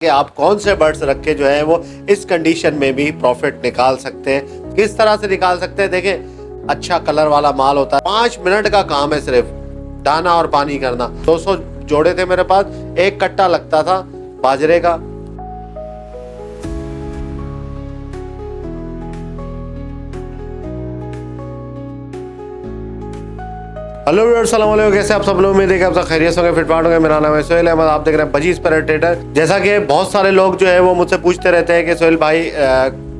कि आप कौन से बर्ड्स रख के जो है वो इस कंडीशन में भी प्रॉफिट निकाल सकते हैं। किस तरह से निकाल सकते हैं, देखें अच्छा कलर वाला माल होता है, 5 मिनट का काम है सिर्फ दाना और पानी करना। 200 जोड़े थे मेरे पास, एक कट्टा लगता था बाजरे का। हेलो व्यूअर्स, अस्सलाम वालेकुम, कैसे आप सब लोग? उम्मीद है कि आप सब खैरियत होंगे, फिटफाट होंगे। मेरा नाम है सोहेल अहमद, आप देख रहे हैं बजीज पर ट्रेडर। जैसा कि बहुत सारे लोग जो है वो मुझसे पूछते रहते हैं कि सोहेल भाई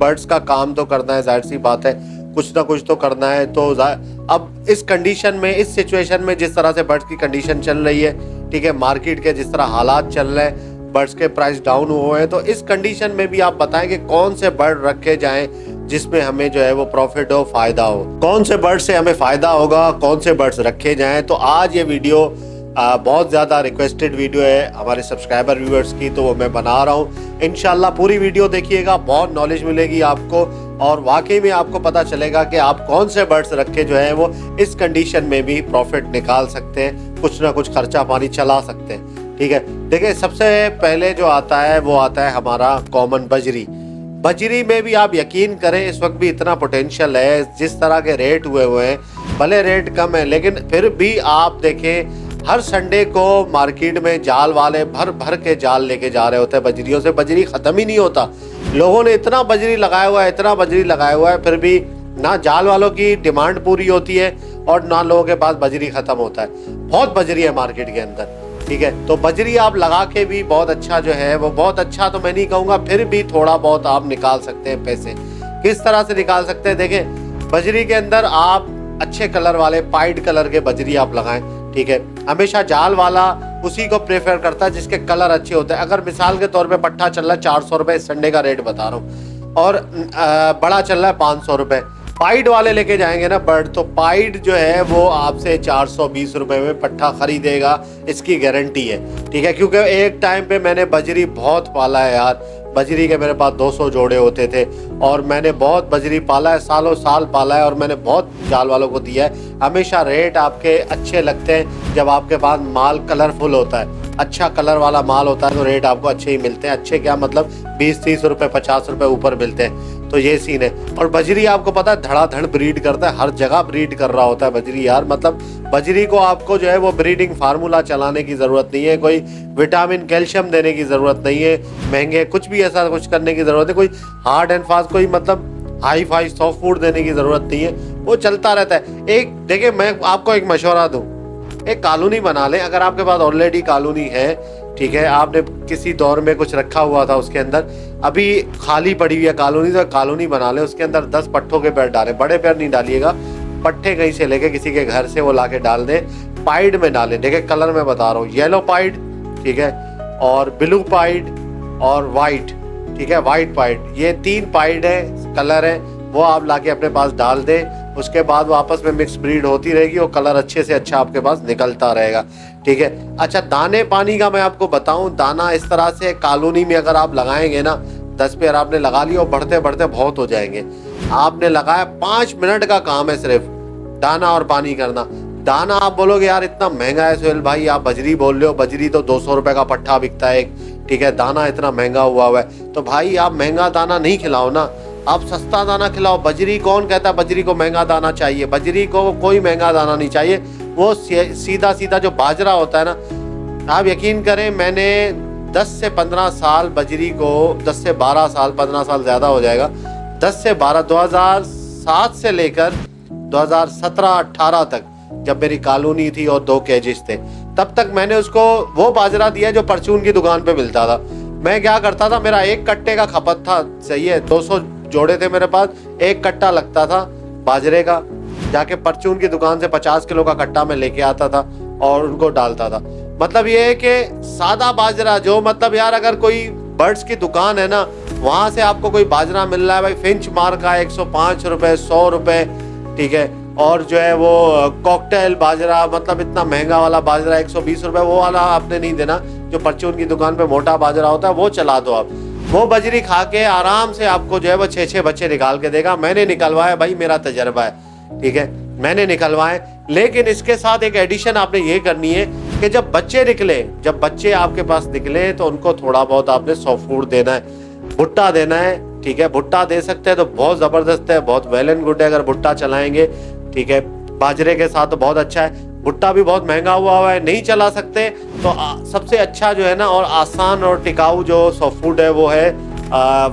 बर्ड्स का काम तो करना है, जाहिर सी बात है कुछ ना कुछ तो करना है। तो अब इस कंडीशन में, इस सिचुएशन में जिस तरह से बर्ड्स की कंडीशन चल रही है, ठीक है, मार्केट के जिस तरह हालात चल रहे हैं, बर्ड्स के प्राइस डाउन हुए हैं, तो इस कंडीशन में भी आप बताएं कि कौन से बर्ड रखे जाएं जिसमें हमें जो है वो प्रॉफिट हो, फायदा हो, कौन से बर्ड से हमें फायदा होगा, कौन से बर्ड्स रखे जाएं। तो आज ये वीडियो बहुत ज़्यादा रिक्वेस्टेड वीडियो है हमारे सब्सक्राइबर व्यूअर्स की, तो वो मैं बना रहा हूँ। इंशाल्लाह पूरी वीडियो देखिएगा, बहुत नॉलेज मिलेगी आपको और वाकई में आपको पता चलेगा कि आप कौन से बर्ड्स रखे जो है वो इस कंडीशन में भी प्रॉफिट निकाल सकते हैं, कुछ ना कुछ खर्चा पानी चला सकते हैं। ठीक है, देखिए सबसे पहले जो आता है वो आता है हमारा कॉमन बजरी। बजरी में भी आप यकीन करें इस वक्त भी इतना पोटेंशियल है, जिस तरह के रेट हुए हैं, भले रेट कम है लेकिन फिर भी आप देखें हर संडे को मार्केट में जाल वाले भर भर के जाल लेके जा रहे होते हैं बजरियों से। बजरी ख़त्म ही नहीं होता, लोगों ने इतना बजरी लगाया हुआ है, इतना बजरी लगाया हुआ है, फिर भी ना जाल वालों की डिमांड पूरी होती है और ना लोगों के पास बजरी ख़त्म होता है। बहुत बजरी है मार्केट के अंदर, ठीक है। तो बजरी आप लगा के भी बहुत अच्छा जो है वो, बहुत अच्छा तो मैं नहीं कहूँगा, फिर भी थोड़ा बहुत आप निकाल सकते हैं पैसे। किस तरह से निकाल सकते हैं, देखें बजरी के अंदर आप अच्छे कलर वाले पाइड कलर के बजरी आप लगाएं, ठीक है। हमेशा जाल वाला उसी को प्रेफर करता है जिसके कलर अच्छे होते हैं। अगर मिसाल के तौर पे पट्टा चल रहा है 400 रुपये, संडे का रेट बता रहा हूँ, और बड़ा चल रहा है 500 रुपये, पाइड वाले लेके जाएंगे ना बर्ड, तो पाइड जो है वो आपसे 420 रुपये में पट्टा खरीदेगा, इसकी गारंटी है, ठीक है। क्योंकि एक टाइम पे मैंने बजरी बहुत पाला है यार, बजरी के मेरे पास 200 जोड़े होते थे और मैंने बहुत बजरी पाला है, सालों साल पाला है और मैंने बहुत जाल वालों को दिया है। हमेशा रेट आपके अच्छे लगते हैं जब आपके पास माल कलरफुल होता है, अच्छा कलर वाला माल होता है तो रेट आपको अच्छे ही मिलते हैं। अच्छे क्या मतलब 20-30 रुपये 50 रुपये ऊपर मिलते हैं, तो ये सीन है। और बजरी आपको पता है धड़ाधड़ ब्रीड करता है, हर जगह ब्रीड कर रहा होता है बजरी यार। मतलब बजरी को आपको जो है वो ब्रीडिंग फार्मूला चलाने की ज़रूरत नहीं है, कोई विटामिन कैल्शियम देने की ज़रूरत नहीं है, महंगे कुछ भी ऐसा कुछ करने की ज़रूरत है, कोई हार्ड एंड फास्ट कोई मतलब हाई फाई सॉफ्ट फूड देने की ज़रूरत नहीं है, वो चलता रहता है। एक देखिए मैं आपको एक मशवरा दूँ, एक कॉलोनी बना लें। अगर आपके पास ऑलरेडी कॉलोनी है, ठीक है, आपने किसी दौर में कुछ रखा हुआ था उसके अंदर, अभी खाली पड़ी हुई है कॉलोनी, तो कॉलोनी बना ले, उसके अंदर 10 पट्ठों के पेड़ डालें। बड़े पेड़ नहीं डालिएगा, पट्ठे कहीं से लेके किसी के घर से वो लाके डाल दें, पाइड में डालें। देखिए कलर मैं बता रहा हूँ, येलो पाइड, ठीक है, और ब्लू पाइड और वाइट, ठीक है, वाइट पाइड, ये 3 पाइड है, कलर है, वो आप लाके अपने पास डाल दें। उसके बाद वो आपस में मिक्स ब्रीड होती रहेगी और कलर अच्छे से अच्छा आपके पास निकलता रहेगा, ठीक है। अच्छा दाने पानी का मैं आपको बताऊं, दाना इस तरह से कॉलोनी में अगर आप लगाएंगे ना, 10 पेड़ आपने लगा लिया और बढ़ते बढ़ते बहुत हो जाएंगे। आपने लगाया 5 मिनट का काम है सिर्फ दाना और पानी करना। दाना आप बोलोगे यार इतना महंगा है सोहेल भाई, आप बजरी बोल रहे हो, बजरी तो 200 रुपये का पट्टा बिकता है एक, ठीक है, दाना इतना महंगा हुआ है। तो भाई आप महंगा दाना नहीं खिलाओ ना, आप सस्ता दाना खिलाओ। बजरी कौन कहता है बजरी को महंगा दाना चाहिए? बजरी को कोई महंगा दाना नहीं चाहिए, वो सीधा सीधा जो बाजरा होता है ना, आप यकीन करें मैंने 10 से 15 साल बजरी को, 10 से 12 साल, 15 साल ज़्यादा हो जाएगा, 10 से 12, 2007 से लेकर 2017-18 तक जब मेरी कॉलोनी थी और 2 केजेस थे, तब तक मैंने उसको वो बाजरा दिया जो परचून की दुकान पे मिलता था। मैं क्या करता था, मेरा एक कट्टे का खपत था, सही है, 200 जोड़े थे मेरे पास, एक कट्टा लगता था बाजरे का, जाके परचून की दुकान से 50 किलो का कट्टा में लेके आता था और उनको डालता था। मतलब ये है कि सादा बाजरा जो, मतलब यार अगर कोई बर्ड्स की दुकान है ना, वहाँ से आपको कोई बाजरा मिल रहा है भाई फिंच मार का 105 रुपये 100 रुपये, ठीक है, और जो है वो कॉकटेल बाजरा, मतलब इतना महंगा वाला बाजरा 120 रुपये, वो वाला आपने नहीं देना। जो परचून की दुकान पे मोटा बाजरा होता है वो चला दो आप, वो बजरी खा के आराम से आपको जो है वो 6-6 बच्चे निकाल के देगा। मैंने निकलवाया भाई, मेरा तजर्बा है, ठीक है, मैंने निकलवाए। लेकिन इसके साथ एक एडिशन आपने ये करनी है कि जब बच्चे आपके पास निकले तो उनको थोड़ा बहुत आपने सॉफ्ट फूड देना है, भुट्टा देना है, ठीक है। भुट्टा दे सकते हैं तो बहुत ज़बरदस्त है, बहुत वेल एंड गुड है अगर भुट्टा चलाएंगे, ठीक है। बाजरे के साथ तो बहुत अच्छा है। भुट्टा भी बहुत महंगा हुआ है, नहीं चला सकते तो सबसे अच्छा जो है ना और आसान और टिकाऊ जो सॉफ्ट फूड है वो है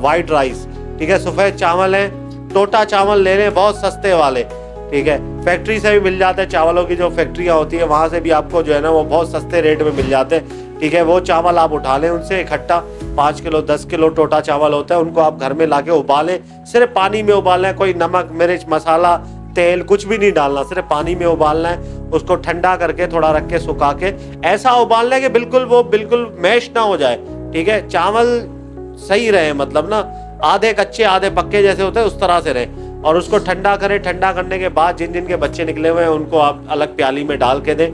वाइट राइस, ठीक है। सफ़ेद चावल है, टोटा चावल ले लें, बहुत सस्ते वाले, ठीक है। फैक्ट्री से भी मिल जाते हैं, चावलों की जो फैक्ट्रियाँ होती है वहाँ से भी आपको जो है ना वो बहुत सस्ते रेट में मिल जाते हैं, ठीक है। वो चावल आप उठा लें उनसे इकट्ठा, 5 किलो 10 किलो टोटा चावल होता है, उनको आप घर में लाके उबालें, सिर्फ पानी में उबालना है, कोई नमक मिर्च मसाला तेल कुछ भी नहीं डालना, सिर्फ पानी में उबालना है। उसको ठंडा करके थोड़ा रख के सुखा के ऐसा उबालना है कि बिल्कुल मैश ना हो जाए, ठीक है। चावल सही रहे, मतलब ना आधे कच्चे आधे पक्के जैसे होते हैं उस तरह से रहे, और उसको ठंडा करें। ठंडा करने के बाद जिन जिन के बच्चे निकले हुए हैं उनको आप अलग प्याली में डाल के दें।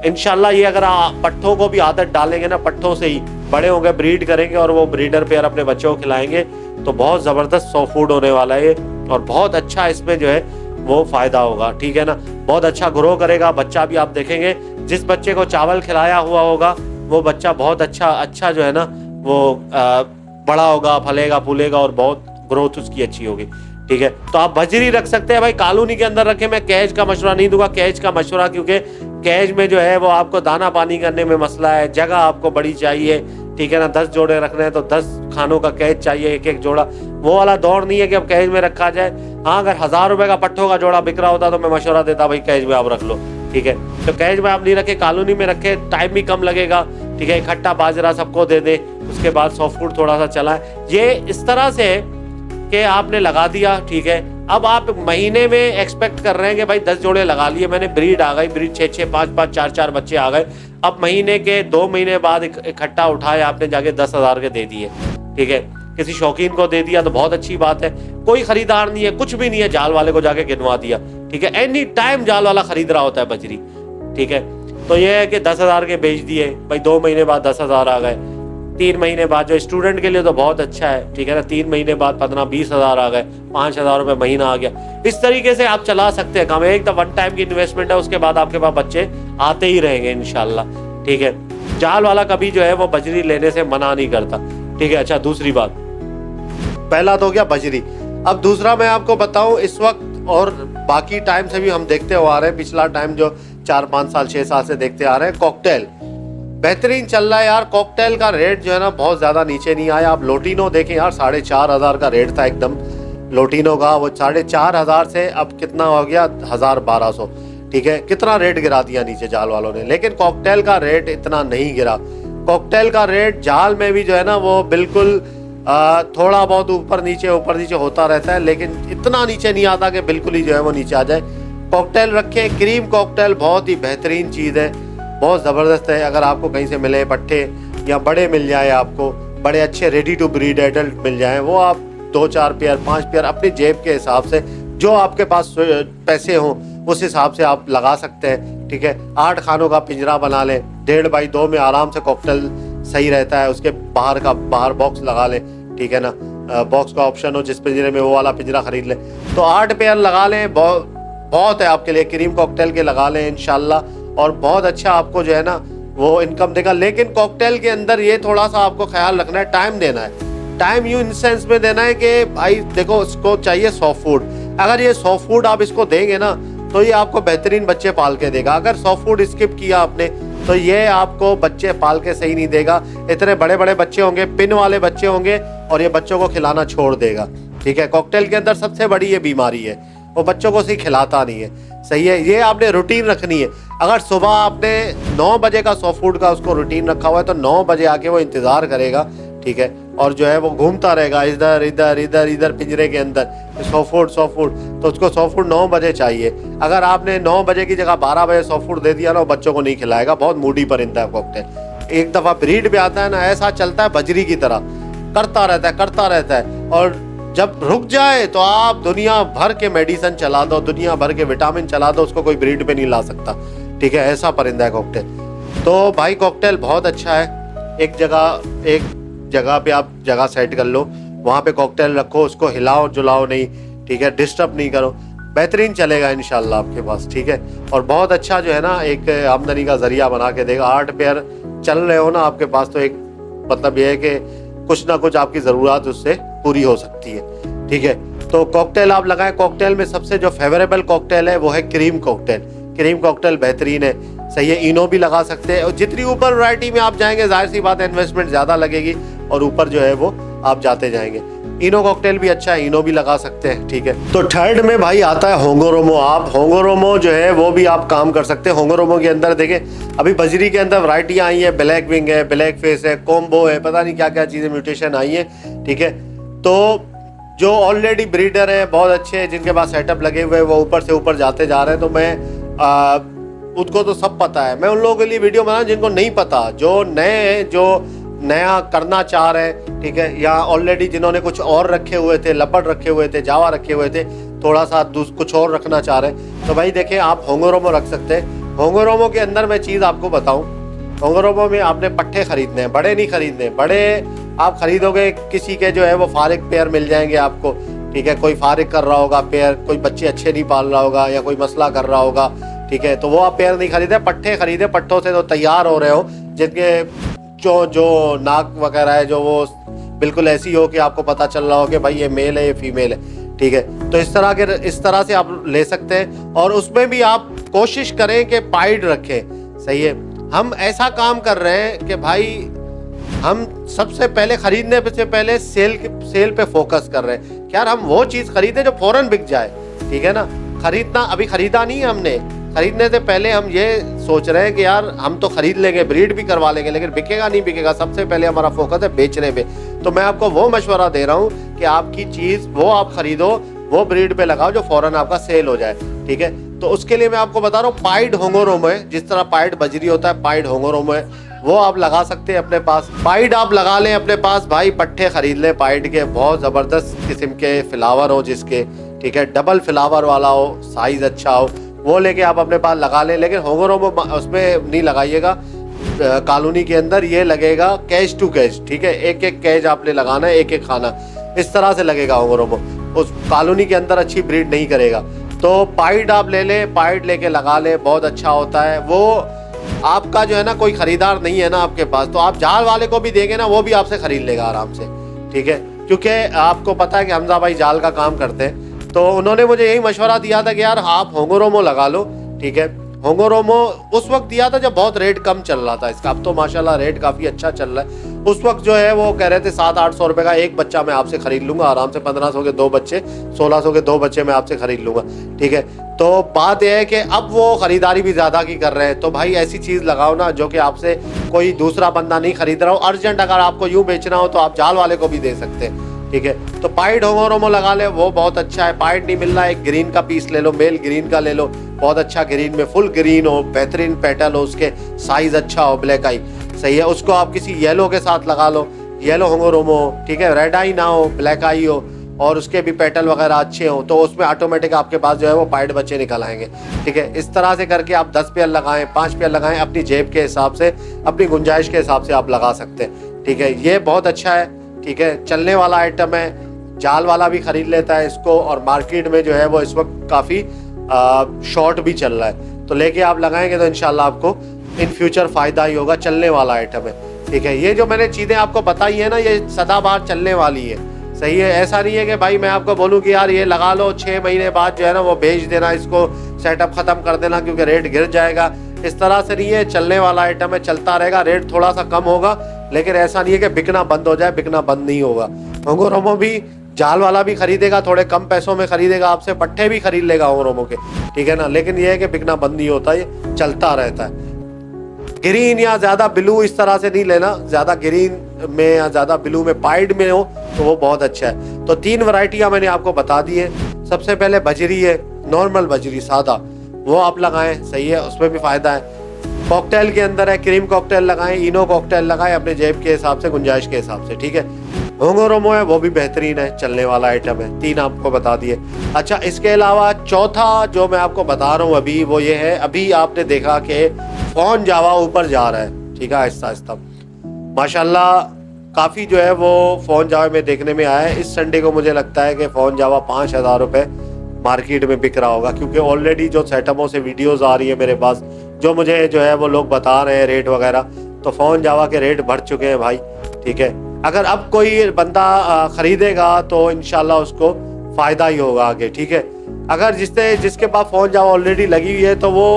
इंशाल्लाह ये अगर आप पट्ठों को भी आदत डालेंगे ना, पट्ठों से ही बड़े होंगे, ब्रीड करेंगे और वो ब्रीडर पेयर अपने बच्चों को खिलाएंगे तो बहुत ज़बरदस्त सॉफ्ट फूड होने वाला है और बहुत अच्छा इसमें जो है वो फ़ायदा होगा, ठीक है ना। बहुत अच्छा ग्रो करेगा बच्चा भी। आप देखेंगे जिस बच्चे को चावल खिलाया हुआ होगा वो बच्चा बहुत अच्छा जो है ना वो बड़ा होगा, फलेगा फूलेगा और बहुत ग्रोथ उसकी अच्छी होगी, ठीक है। तो आप बजरी रख सकते हैं भाई, कॉलोनी के अंदर रखें। मैं कैज का मशवरा नहीं दूंगा, कैज का मशवरा क्योंकि कैज में जो है वो आपको दाना पानी करने में मसला है, जगह आपको बड़ी चाहिए, ठीक है ना। 10 जोड़े रखने हैं तो 10 खानों का कैज चाहिए, एक जोड़ा। वो वाला दौर नहीं है कि अब कैज में रखा जाए। हाँ, अगर 1000 रुपए का पट्ठों का जोड़ा बिक रहा होता तो मैं मशवरा देता भाई कैज में आप रख लो, ठीक है। तो कैज में आप नहीं रखे, कॉलोनी में रखे, टाइम भी कम लगेगा, ठीक है। इकट्ठा बाजरा सबको दे दे, उसके बाद सॉफ्ट फूड थोड़ा सा चलाएं। ये इस तरह से कि आपने लगा दिया, ठीक है। अब आप महीने में एक्सपेक्ट कर रहे हैं कि भाई 10 जोड़े लगा लिए मैंने, ब्रीड आ गई, ब्रीड 6-6 5-5 4-4 बच्चे आ गए। अब महीने के 2 महीने बाद इकट्ठा उठाए आपने जाके 10,000 के दे दिए, ठीक है। किसी शौकीन को दे दिया तो बहुत अच्छी बात है, कोई खरीदार नहीं है, कुछ भी नहीं है, जाल वाले को जाके गिनवा दिया, ठीक है। एनी टाइम जाल वाला खरीद रहा होता है बजरी, ठीक है। तो ये है कि 10,000 के बेच दिए भाई, 2 महीने बाद 10,000 आ गए। 3 महीने बाद जो स्टूडेंट के लिए तो बहुत अच्छा है, ठीक है ना। 3 महीने बाद 15-20 हज़ार आ गए, 5,000 रुपये महीना आ गया। इस तरीके से आप चला सकते हैं काम। एक तो वन टाइम की इन्वेस्टमेंट है, उसके बाद आपके पास बच्चे आते ही रहेंगे इंशाल्लाह, ठीक है। जाल वाला कभी जो है वो बजरी लेने से मना नहीं करता, ठीक है। अच्छा, दूसरी बात, पहला तो हो गया बजरी। अब दूसरा मैं आपको बताऊं, इस वक्त और बाकी टाइम से भी हम देखते हुए आ रहे हैं, पिछला टाइम जो 4-5 साल 6 साल से देखते आ रहे हैं, कॉकटेल बेहतरीन चल रहा है यार। कॉकटेल का रेट जो है ना बहुत ज़्यादा नीचे नहीं आया। आप लोटिनो देखें यार, 4,500 का रेट था एकदम लोटिनो का, वो 4,500 से अब कितना हो गया 1,000-1,200, ठीक है। कितना रेट गिरा दिया नीचे जाल वालों ने, लेकिन कॉकटेल का रेट इतना नहीं गिरा। कॉकटेल का रेट जाल में भी जो है ना वो बिल्कुल थोड़ा बहुत ऊपर नीचे होता रहता है, लेकिन इतना नीचे नहीं आता कि बिल्कुल ही जो है वो नीचे आ जाए। कॉकटेल रखें, क्रीम कॉकटेल बहुत ही बेहतरीन चीज़ है, बहुत ज़बरदस्त है। अगर आपको कहीं से मिले पट्टे या बड़े मिल जाए, आपको बड़े अच्छे रेडी टू ब्रीड एडल्ट मिल जाएं, वो आप 2-4 पेयर 5 पेयर अपनी जेब के हिसाब से, जो आपके पास पैसे हों उस हिसाब से आप लगा सकते हैं, ठीक है। 8 खानों का पिंजरा बना लें, 1.5 बाई 2 में आराम से कॉकटेल सही रहता है। उसके बाहर बॉक्स लगा लें, ठीक है ना। बॉक्स का ऑप्शन हो, जिस पिंजरे में वो वाला पिंजरा खरीद लें, तो 8 पेयर लगा लें, बहुत है आपके लिए। क्रीम कॉकटेल के लगा लें इंशाल्लाह, और बहुत अच्छा आपको जो है ना वो इनकम देगा। लेकिन कॉकटेल के अंदर ये थोड़ा सा आपको ख्याल रखना है, टाइम देना है। टाइम यूँ इन सेंस में देना है कि भाई देखो, इसको चाहिए सॉफ्ट फूड। अगर ये सॉफ्ट फूड आप इसको देंगे ना तो ये आपको बेहतरीन बच्चे पाल के देगा। अगर सॉफ्ट फूड स्किप किया आपने तो ये आपको बच्चे पाल के सही नहीं देगा। इतने बड़े बड़े बच्चे होंगे, पिन वाले बच्चे होंगे, और ये बच्चों को खिलाना छोड़ देगा, ठीक है। कॉकटेल के अंदर सबसे बड़ी ये बीमारी है, वो बच्चों को सही खिलाता नहीं है, सही है। ये आपने रूटीन रखनी है। अगर सुबह आपने 9 बजे का सॉफ्ट फूड का उसको रूटीन रखा हुआ है तो 9 बजे आके वो इंतज़ार करेगा, ठीक है। और जो है वो घूमता रहेगा इधर इधर इधर इधर पिंजरे के अंदर, सॉफ्ट फूड, तो उसको सॉफ्ट फूड 9 बजे चाहिए। अगर आपने 9 बजे की जगह 12 बजे सॉफ्ट फूड दे दिया ना, वो बच्चों को नहीं खिलाएगा। बहुत मूडी परिंदा है कॉकटेल। एक दफ़ा ब्रीड पे आता है ना, ऐसा चलता है बजरी की तरह, करता रहता है, और जब रुक जाए तो आप दुनिया भर के मेडिसिन चला दो, दुनिया भर के विटामिन चला दो, उसको कोई ब्रीड पे नहीं ला सकता, ठीक है। ऐसा परिंदा है कॉकटेल। तो भाई कॉकटेल बहुत अच्छा है। एक जगह पे आप जगह सेट कर लो, वहाँ पे कॉकटेल रखो, उसको हिलाओ जुलाओ नहीं, ठीक है। डिस्टर्ब नहीं करो। बेहतरीन चलेगा इंशाल्लाह आपके पास, ठीक है। और बहुत अच्छा जो है ना एक आमदनी का जरिया बना के देगा। 8 पेयर चल रहे हो ना आपके पास, तो एक मतलब ये है कि कुछ ना कुछ आपकी ज़रूरत उससे पूरी हो सकती है, ठीक है। तो कॉकटेल आप लगाएं। कॉकटेल में सबसे जो फेवरेबल कॉकटेल है वो है क्रीम कॉकटेल। क्रीम कॉकटेल बेहतरीन है, सही है। इनो भी लगा सकते हैं, और जितनी ऊपर वैरायटी में आप जाएंगे जाहिर सी बात है इन्वेस्टमेंट ज़्यादा लगेगी और ऊपर जो है वो आप जाते जाएंगे। इनो कॉकटेल भी अच्छा है, इनो भी लगा सकते हैं, ठीक है। तो थर्ड में भाई आता है होंगोरोमो। आप होंगोरोमो जो है वो भी आप काम कर सकते हैं। होंगोरोमो के अंदर देखें अभी बजरी के अंदर वैरायटियाँ आई है, ब्लैक विंग है, ब्लैक फेस है, कोम्बो है, पता नहीं क्या क्या चीज़ें म्यूटेशन आई है, ठीक है। तो जो ऑलरेडी ब्रीडर है बहुत अच्छे हैं, जिनके पास सेटअप लगे हुए हैं, वो ऊपर से ऊपर जाते जा रहे हैं। तो मैं उनको तो सब पता है, मैं उन लोगों के लिए वीडियो बना जिनको नहीं पता, जो नए हैं, जो नया करना चाह रहे हैं, ठीक है, या ऑलरेडी जिन्होंने कुछ और रखे हुए थे, लपट रखे हुए थे, जावा रखे हुए थे, थोड़ा सा कुछ और रखना चाह रहे हैं, तो भाई देखिए आप होंगोरोमो रख सकते हैं। होंगोरोमो के अंदर मैं चीज़ आपको बताऊं, होंगोरोमो में आपने पट्टे खरीदने हैं, बड़े नहीं खरीदने। बड़े आप खरीदोगे किसी के जो है वो फारिग पेयर मिल जाएंगे आपको, ठीक है। कोई फारिग कर रहा होगा पेयर, कोई बच्चे अच्छे नहीं पाल रहा होगा या कोई मसला कर रहा होगा, ठीक है, तो वो आप पेयर नहीं खरीदे, पट्टे खरीदे। पट्टों से तो तैयार हो रहे हो, जिनके जो नाक वगैरह है जो वो बिल्कुल ऐसी हो कि आपको पता चल रहा हो कि भाई ये मेल है ये फीमेल है, ठीक है। तो इस तरह से आप ले सकते हैं। और उसमें भी आप कोशिश करें कि पाइड रखें, सही है। हम ऐसा काम कर रहे हैं कि भाई हम सबसे पहले खरीदने से पहले सेल पे फोकस कर रहे हैं। क्या हम वो चीज़ खरीदें जो फौरन बिक जाए, ठीक है ना। खरीदना अभी खरीदा नहीं है हमने, खरीदने से पहले हम ये सोच रहे हैं कि यार हम तो खरीद लेंगे, ब्रीड भी करवा लेंगे, लेकिन बिकेगा नहीं बिकेगा, सबसे पहले हमारा फोकस है बेचने पे। तो मैं आपको वो मशवरा दे रहा हूँ कि आपकी चीज़ वो आप खरीदो, वो ब्रीड पे लगाओ जो फौरन आपका सेल हो जाए, ठीक है। तो उसके लिए मैं आपको बता रहा हूँ पाइड होंगोरोमो है, जिस तरह पाइड बजरी होता है पाइड होंगोरोमो है, वो आप लगा सकते हैं अपने पास। पाइड आप लगा लें अपने पास, भाई पट्टे खरीद लें पाइड के, बहुत ज़बरदस्त किस्म के फ्लावर हो जिसके, ठीक है, डबल फ्लावर वाला हो, साइज़ अच्छा हो, वो लेके आप अपने पास लगा लें। लेकिन होंगोरोमो उसमें नहीं लगाइएगा, कॉलोनी के अंदर ये लगेगा कैज टू कैज, ठीक है। एक एक कैज आपने लगाना है, एक एक खाना, इस तरह से लगेगा होंगोरोमो। उस कॉलोनी के अंदर अच्छी ब्रीड नहीं करेगा। तो पाइड आप ले लें, पाइड लेके लगा लें, बहुत अच्छा होता है वो। आपका जो है ना कोई खरीदार नहीं है ना आपके पास, तो आप जाल वाले को भी देंगे ना, वो भी आपसे खरीद लेगा आराम से, ठीक है। क्योंकि आपको पता है कि हमजा भाई जाल का काम करते हैं, तो उन्होंने मुझे यही मशवरा दिया था कि यार आप होंगोरोमो लगा लो, ठीक है। होंगोरोमो उस वक्त दिया था जब बहुत रेट कम चल रहा था इसका, अब तो माशाल्लाह रेट काफ़ी अच्छा चल रहा है। उस वक्त जो है वो कह रहे थे 700-800 रुपये का एक बच्चा मैं आपसे खरीद लूँगा आराम से, 1500 के 2 बच्चे, 1600 के 2 बच्चे मैं आपसे खरीद लूँगा, ठीक है। तो बात यह है कि अब वो ख़रीदारी भी ज़्यादा की कर रहे हैं, तो भाई ऐसी चीज़ लगाओ ना जो कि आपसे कोई दूसरा बंदा नहीं खरीद रहा हो। अर्जेंट अगर आपको यूँ बेचना हो तो आप जाल वाले को भी दे सकते हैं, ठीक है। तो पाइड होंगोरोमो लगा ले, वो बहुत अच्छा है। पाइड नहीं मिल रहा है, एक ग्रीन का पीस ले लो, मेल ग्रीन का ले लो, बहुत अच्छा ग्रीन में फुल ग्रीन हो, बेहतरीन पेटल हो, उसके साइज अच्छा हो, ब्लैक आई, सही है। उसको आप किसी येलो के साथ लगा लो, येलो होंगोरोमो, ठीक है। रेड आई ना हो, ब्लैक आई हो, और उसके भी पेटल वगैरह अच्छे हों, तो उसमें ऑटोमेटिक आपके पास जो है वो पाइड बच्चे निकल आएंगे, ठीक है। इस तरह से करके आप 10 पेयर लगाएं, 5 पेयर लगाएं, अपनी जेब के हिसाब से, अपनी गुंजाइश के हिसाब से आप लगा सकते हैं, ठीक है। ये बहुत अच्छा है, ठीक है, चलने वाला आइटम है। जाल वाला भी खरीद लेता है इसको, और मार्केट में जो है वो इस वक्त काफ़ी शॉर्ट भी चल रहा है, तो लेके आप लगाएंगे तो इंशाल्लाह आपको इन फ्यूचर फ़ायदा ही होगा। चलने वाला आइटम है, ठीक है। ये जो मैंने चीज़ें आपको बताई है ना, ये सदाबहार चलने वाली है, सही है। ऐसा नहीं है कि भाई मैं आपको बोलूँ कि यार ये लगा लो, 6 महीने बाद जो है ना वो बेच देना, इसको सेटअप ख़त्म कर देना क्योंकि रेट गिर जाएगा, इस तरह से नहीं है। चलने वाला आइटम है, चलता रहेगा, रेट थोड़ा सा कम होगा, लेकिन ऐसा नहीं है कि बिकना बंद हो जाए, बिकना बंद नहीं होगा। होंगोरोमो भी जाल वाला भी खरीदेगा, थोड़े कम पैसों में खरीदेगा आपसे, पट्टे भी खरीद लेगा होंगोरोमो के, ठीक है ना। लेकिन ये है कि बिकना बंद नहीं होता, ये चलता रहता है। ग्रीन या ज़्यादा ब्लू इस तरह से नहीं लेना, ज़्यादा ग्रीन में या ज़्यादा ब्लू में पाइड में हो तो वो बहुत अच्छा है। तो 3 वैरायटियाँ मैंने आपको बता दी है। सबसे पहले बजरी है, नॉर्मल बजरी सादा, वो आप लगाएं, सही है, उसमें भी फ़ायदा है। कॉकटेल के अंदर है, क्रीम कॉकटेल लगाएं, इनो कॉकटेल लगाएं, अपने जेब के हिसाब से, गुंजाइश के हिसाब से, ठीक है। होंगोरोमो है, वो भी बेहतरीन है, चलने वाला आइटम है। 3 आपको बता दिए। अच्छा, इसके अलावा चौथा जो मैं आपको बता रहा हूँ अभी, वो ये है, अभी आपने देखा कि फ़ोन जावा ऊपर जा रहा है, ठीक है, आहिस्ता आहिस्ता माशाल्लाह काफ़ी जो है वो फ़ोन जावा में देखने में आया है। इस संडे को मुझे लगता है कि फ़ोन जावा 5000 रुपये मार्केट में बिक रहा होगा, क्योंकि ऑलरेडी जो सेटअपों से वीडियोस आ रही है मेरे पास, जो मुझे जो है वो लोग बता रहे हैं रेट वगैरह, तो फ़ोन जावा के रेट बढ़ चुके हैं भाई। ठीक है, अगर अब कोई बंदा ख़रीदेगा तो इंशाल्लाह उसको फ़ायदा ही होगा आगे। ठीक है, अगर जिसके पास फ़ोन जावा ऑलरेडी लगी हुई है तो वो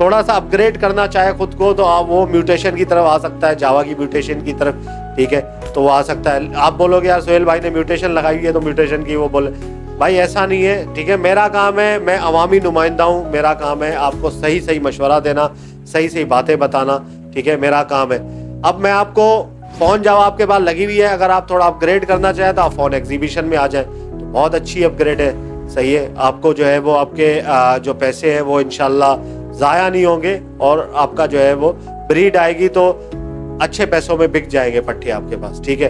थोड़ा सा अपग्रेड करना चाहे खुद को, तो आप वो म्यूटेशन की तरफ आ सकता है, जावा की म्यूटेशन की तरफ। ठीक है, तो वो आ सकता है। आप बोलोगे यार सोहेल भाई ने म्यूटेशन लगाई हुई है तो म्यूटेशन की वो बोले, भाई ऐसा नहीं है। ठीक है, मेरा काम है, मैं अवामी नुमाइंदा हूँ, मेरा काम है आपको सही सही मशवरा देना, सही सही बातें बताना। ठीक है, मेरा काम है। अब मैं आपको फ़ोन जावा आपके पास लगी हुई है, अगर आप थोड़ा अपग्रेड करना चाहें तो आप फ़ोन एग्जीबिशन में आ जाएं, तो बहुत अच्छी अपग्रेड है। सही है, आपको जो है वो आपके जो पैसे हैं वो इंशाल्लाह ज़ाया नहीं होंगे, और आपका जो है वो ब्रीड आएगी तो अच्छे पैसों में बिक जाएंगे पट्टे आपके पास। ठीक है,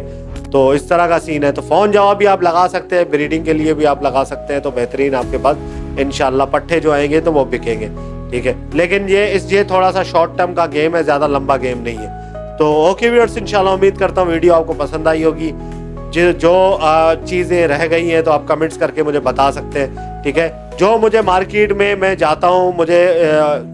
तो इस तरह का सीन है। तो फ़ोन जावा भी आप लगा सकते हैं, ब्रीडिंग के लिए भी आप लगा सकते हैं, तो बेहतरीन आपके पास इंशाल्लाह पट्टे जो आएंगे तो वो बिकेंगे। ठीक है, लेकिन ये थोड़ा सा शॉर्ट टर्म का गेम है, ज़्यादा लंबा गेम नहीं है। तो ओके व्यूअर्स, इंशाल्लाह उम्मीद करता हूँ वीडियो आपको पसंद आई होगी। जो चीज़ें रह गई हैं तो आप कमेंट्स करके मुझे बता सकते हैं। ठीक है, जो मुझे मार्केट में मैं जाता हूँ, मुझे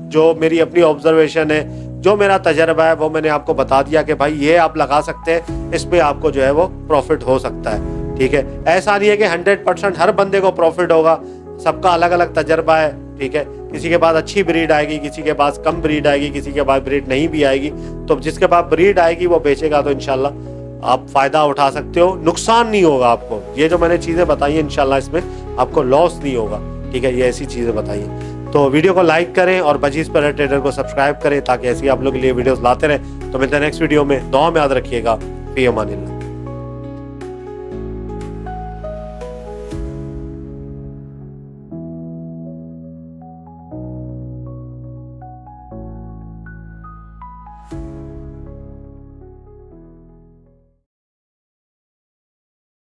जो मेरी अपनी ऑब्जर्वेशन है, जो मेरा तजर्बा है, वो मैंने आपको बता दिया कि भाई ये आप लगा सकते हैं, इस पर आपको जो है वो प्रॉफिट हो सकता है। ठीक है, ऐसा नहीं है कि 100% हर बंदे को प्रॉफिट होगा, सबका अलग अलग तजर्बा है। ठीक है, किसी के पास अच्छी ब्रीड आएगी, किसी के पास कम ब्रीड आएगी, किसी के पास ब्रीड नहीं भी आएगी। तो जिसके पास ब्रीड आएगी वो बेचेगा, तो इंशाल्लाह आप फ़ायदा उठा सकते हो, नुकसान नहीं होगा आपको। ये जो मैंने चीज़ें बताई हैं इंशाल्लाह इसमें आपको लॉस नहीं होगा। ठीक है, ये ऐसी चीज़ें बताई हैं। तो वीडियो को लाइक करें और बजीज़ पैरेट ट्रेडर को सब्सक्राइब करें, ताकि ऐसी आप लोगों के लिए वीडियोस लाते रहें। तो मिलते हैं नेक्स्ट वीडियो में। दुआ में याद रखिएगा। फी अमानिल्लाह।